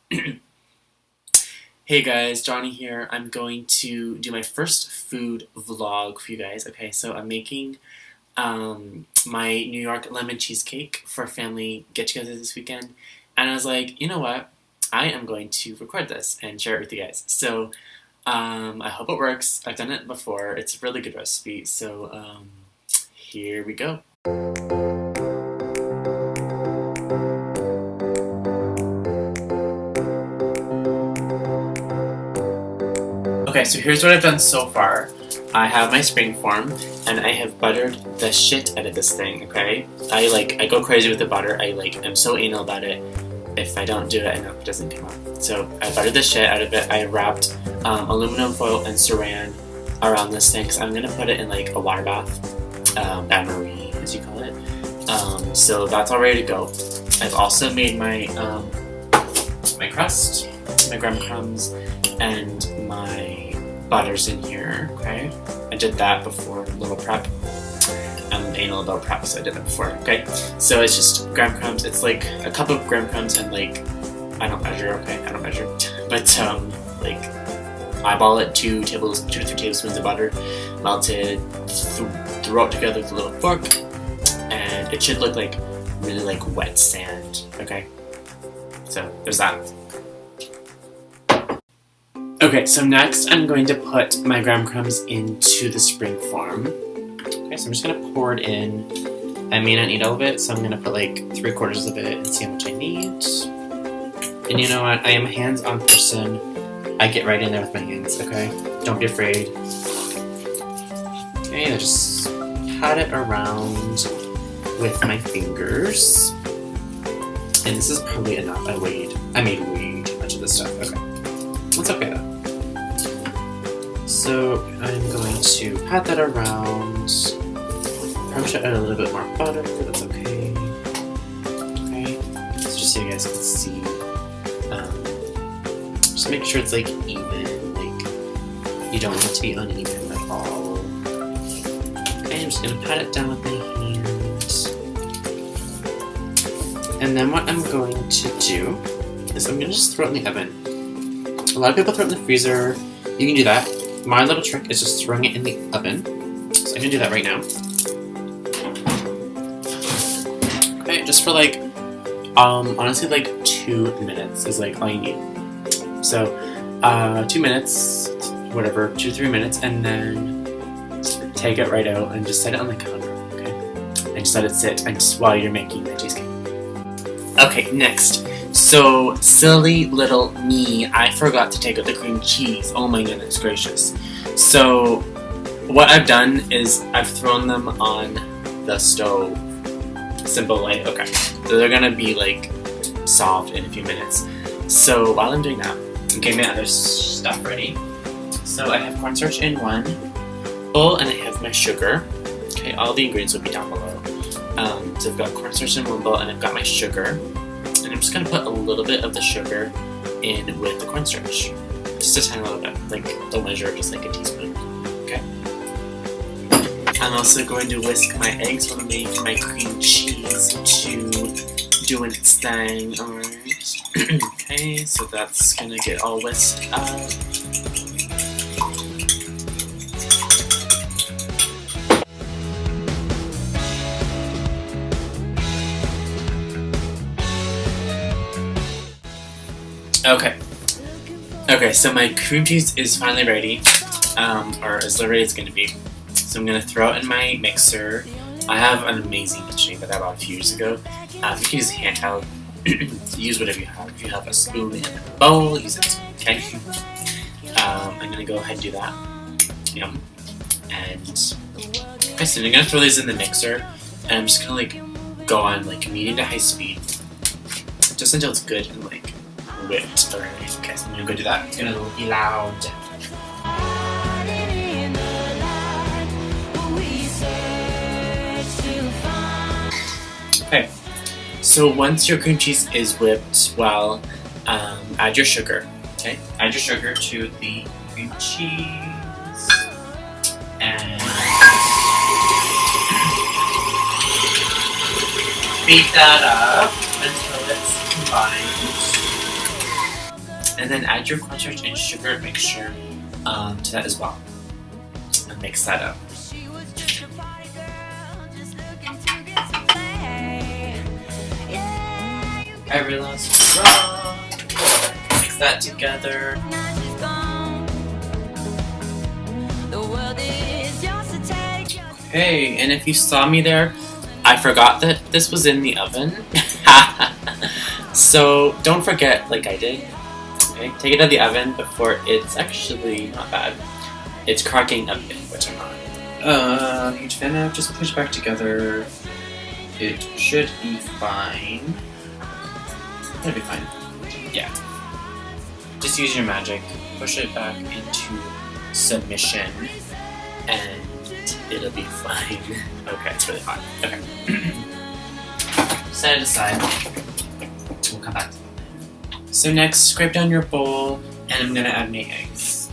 Hey guys, Johnny here. I'm going to do my first food vlog for you guys. Okay, so I'm making my New York lemon cheesecake for a family get-together this weekend. And I was like, you know what? I am going to record this and share it with you guys. So I hope it works. I've done it before. It's a really good recipe. So here we go. Okay, so here's what I've done so far. I have my spring form, and I have buttered the shit out of this thing, okay? I go crazy with the butter. I'm so anal about it. If I don't do it enough, it doesn't come out. So I buttered the shit out of it. I wrapped aluminum foil and saran around this thing, because I'm gonna put it in like a water bath, bain-marie, as you call it. So that's all ready to go. I've also made my my crust, my graham crumbs, and my butter's in here, okay? I did that before, a little prep. I'm anal about prep, so I did that before, okay? So it's just graham crumbs. It's like a cup of graham crumbs and like, I don't measure, okay? I don't measure. But like, eyeball it, 2 to 3 tablespoons of butter, melted, throw it together with a little fork, and it should look like really like wet sand, okay? So there's that. Okay, so next I'm going to put my graham crumbs into the spring form. Okay, so I'm just gonna pour it in. I may not need all of it, so I'm gonna put like 3/4 of it and see how much I need. And you know what? I am a hands-on person. I get right in there with my hands, okay? Don't be afraid. Okay, I just pat it around with my fingers. And this is probably enough. I made way too much of this stuff. Okay. It's okay though. So I'm going to pat that around. Probably should add a little bit more butter, but that's okay. Okay, so just so you guys can see. Just make sure it's like even, like you don't want it to be uneven at all. Okay, I'm just gonna pat it down with my hands. And then what I'm going to do is I'm gonna just throw it in the oven. A lot of people throw it in the freezer. You can do that. My little trick is just throwing it in the oven. So I'm gonna do that right now. Okay, just for like, honestly like 2 minutes is like all you need. So, 2 minutes, whatever, 2 to 3 minutes, and then take it right out and just set it on the counter, okay? And just let it sit while you're making the cheesecake. Okay, next. So, silly little me, I forgot to take out the cream cheese. Oh my goodness gracious. So, what I've done is I've thrown them on the stove. Simple, like, okay. So they're gonna be like soft in a few minutes. So, while I'm doing that, I'm getting my other stuff ready. So, I have cornstarch in one bowl and I have my sugar. Okay, all the ingredients will be down below. So, I've got cornstarch in one bowl and I've got my sugar. And I'm just going to put a little bit of the sugar in with the cornstarch. Just a tiny little bit. Like, don't measure, just like a teaspoon. Okay? I'm also going to whisk my eggs while I make my cream cheese to doing its thing. Alright. Okay, so that's going to get all whisked up. Okay, so my cream cheese is finally ready, or as ready as it's going to be. So I'm going to throw it in my mixer. I have an amazing machine that I bought a few years ago. You can use handheld, use whatever you have. If you have a spoon and a bowl, use it, okay? I'm going to go ahead and do that. Yum. And, okay, so I'm going to throw these in the mixer, and I'm just going to like go on like medium to high speed, just until it's good and like whipped already. Okay, so I'm gonna go do that. It's gonna be loud. Okay, so once your cream cheese is whipped, well, add your sugar. Okay, add your sugar to the cream cheese and beat that up until it's combined. And then add your cornstarch and sugar mixture to that as well. And mix that up. Every last drop. Mix that together. Okay, and if you saw me there, I forgot that this was in the oven. So don't forget, like I did. Okay, take it out of the oven before it's actually not bad. It's cracking a bit, which I'm not. You can just push back together. It should be fine. It'll be fine. Yeah. Just use your magic. Push it back into submission, and it'll be fine. Okay, it's really hot. Okay. Set it aside. We'll come back. So next, scrape down your bowl, and I'm gonna add my eggs.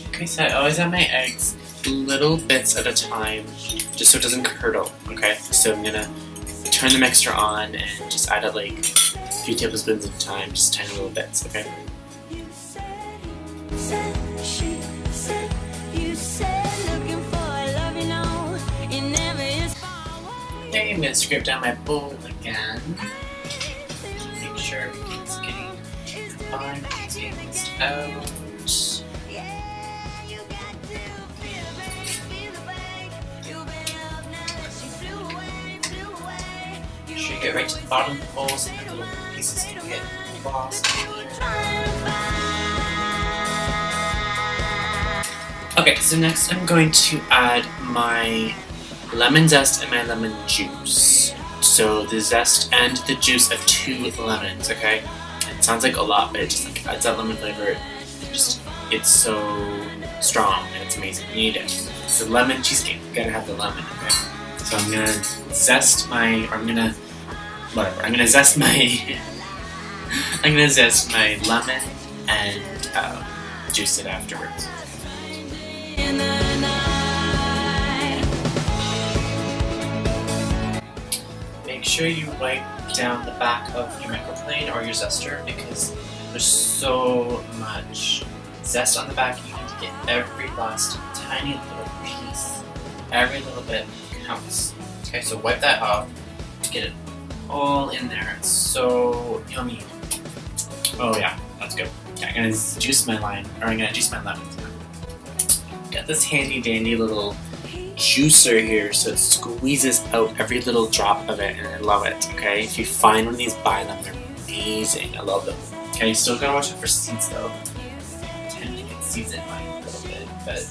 Okay, so I always add my eggs little bits at a time, just so it doesn't curdle, okay? So I'm gonna turn the mixture on and just add it like a few tablespoons at a time, just tiny little bits, okay? Okay, I'm gonna scrape down my bowl again. Make sure everything's getting fine, it's getting mixed out. Make sure you get right to the bottom of the bowl so the little pieces can get lost in there. Okay, so next I'm going to add my lemon zest and my lemon juice. So the zest and the juice of 2 lemons, okay? It sounds like a lot, but it just like adds that lemon flavor. It's so strong and it's amazing. You need it. It's a lemon cheesecake. You gotta have the lemon, okay? So I'm gonna zest my, or I'm gonna zest my, I'm gonna zest my lemon and juice it afterwards. Make sure you wipe down the back of your microplane or your zester because there's so much zest on the back. You need to get every last tiny little piece. Every little bit counts. Okay, so wipe that off. Get it all in there. It's so yummy. Oh yeah, that's good. Okay, I'm gonna juice my lime, or I'm gonna juice my lemon. Got this handy dandy little juicer here, so it squeezes out every little drop of it, and I love it. Okay, if you find one of these, buy them. They're amazing. I love them. Okay, you still gotta watch it for seeds though. I tend to get seeds in mine a little bit, but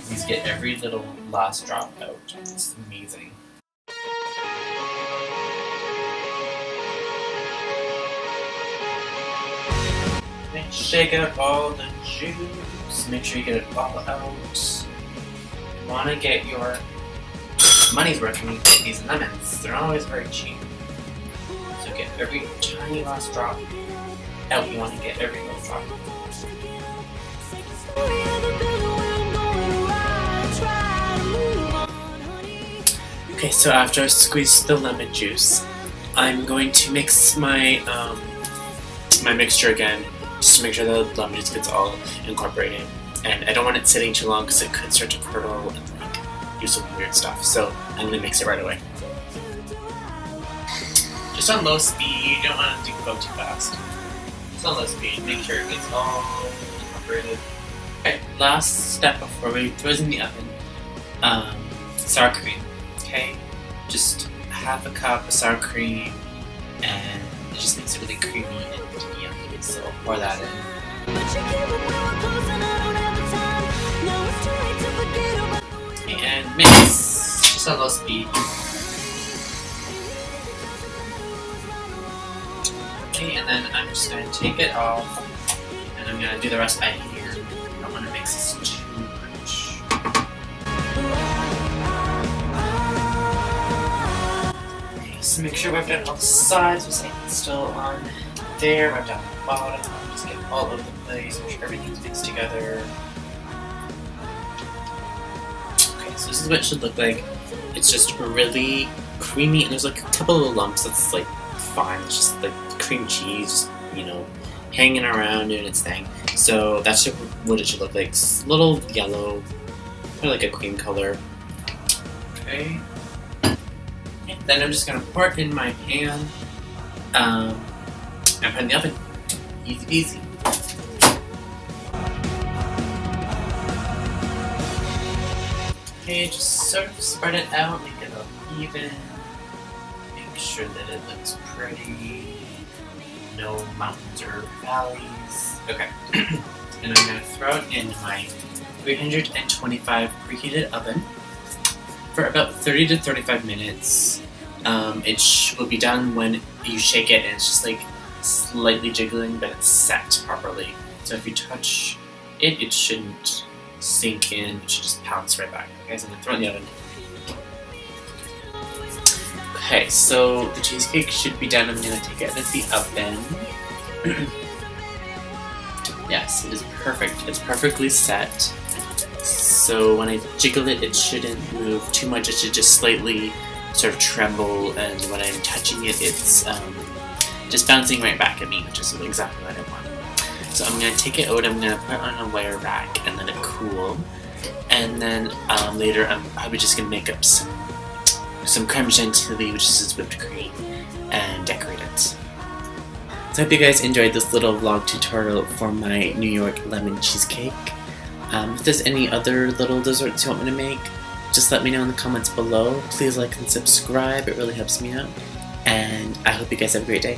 please get every little last drop out. It's amazing. Shake out all the juice. Make sure you get it all out. You want to get your money's worth when you get these lemons. They're not always very cheap. So get every tiny last drop out. You want to get every little drop. Okay, so after I squeeze the lemon juice, I'm going to mix my my mixture again, just to make sure the lemon juice gets all incorporated. And I don't want it sitting too long because it could start to curdle and like do some weird stuff. So I'm gonna mix it right away. Just on low speed. You don't want to go too fast. Just on low speed. Make sure it gets all incorporated. Okay, last step before we throw it in the oven. Sour cream. Okay, just half a cup of sour cream, and it just makes it really creamy and yummy. So pour that in. And mix, just on low speed. Okay, and then I'm just going to take it off, and I'm going to do the rest by hand. I don't want to mix this too much. Okay, so make sure wipe down all the sides, so it's still on there, wipe down the bottom, just get all over the place, make sure everything's mixed together. So this is what it should look like. It's just really creamy, and there's like a couple of lumps that's like fine. It's just like cream cheese, you know, hanging around doing its thing. So that's what it should look like. It's a little yellow, or like a cream color. Okay. And then I'm just gonna pour it in my pan and put it in the oven. Easy peasy. Okay, just sort of spread it out, make it look even. Make sure that it looks pretty. No mountains or valleys. Okay. And I'm going to throw it in my 325 preheated oven for about 30 to 35 minutes. It will be done when you shake it and it's just like slightly jiggling, but it's set properly. So if you touch it, it shouldn't sink in. It should just pounce right back. Okay, so I'm going to throw it in the oven. Okay, so the cheesecake should be done. I'm going to take it out of the oven. Yes, it is perfect. It's perfectly set. So when I jiggle it, it shouldn't move too much. It should just slightly sort of tremble, and when I'm touching it, it's just bouncing right back at me, which is exactly what I want. So I'm going to take it out, I'm going to put it on a wire rack and let it cool. And then later I'm probably just going to make up some creme chantilly, which is just whipped cream, and decorate it. So I hope you guys enjoyed this little vlog tutorial for my New York Lemon Cheesecake. If there's any other little desserts you want me to make, just let me know in the comments below. Please like and subscribe, it really helps me out. And I hope you guys have a great day.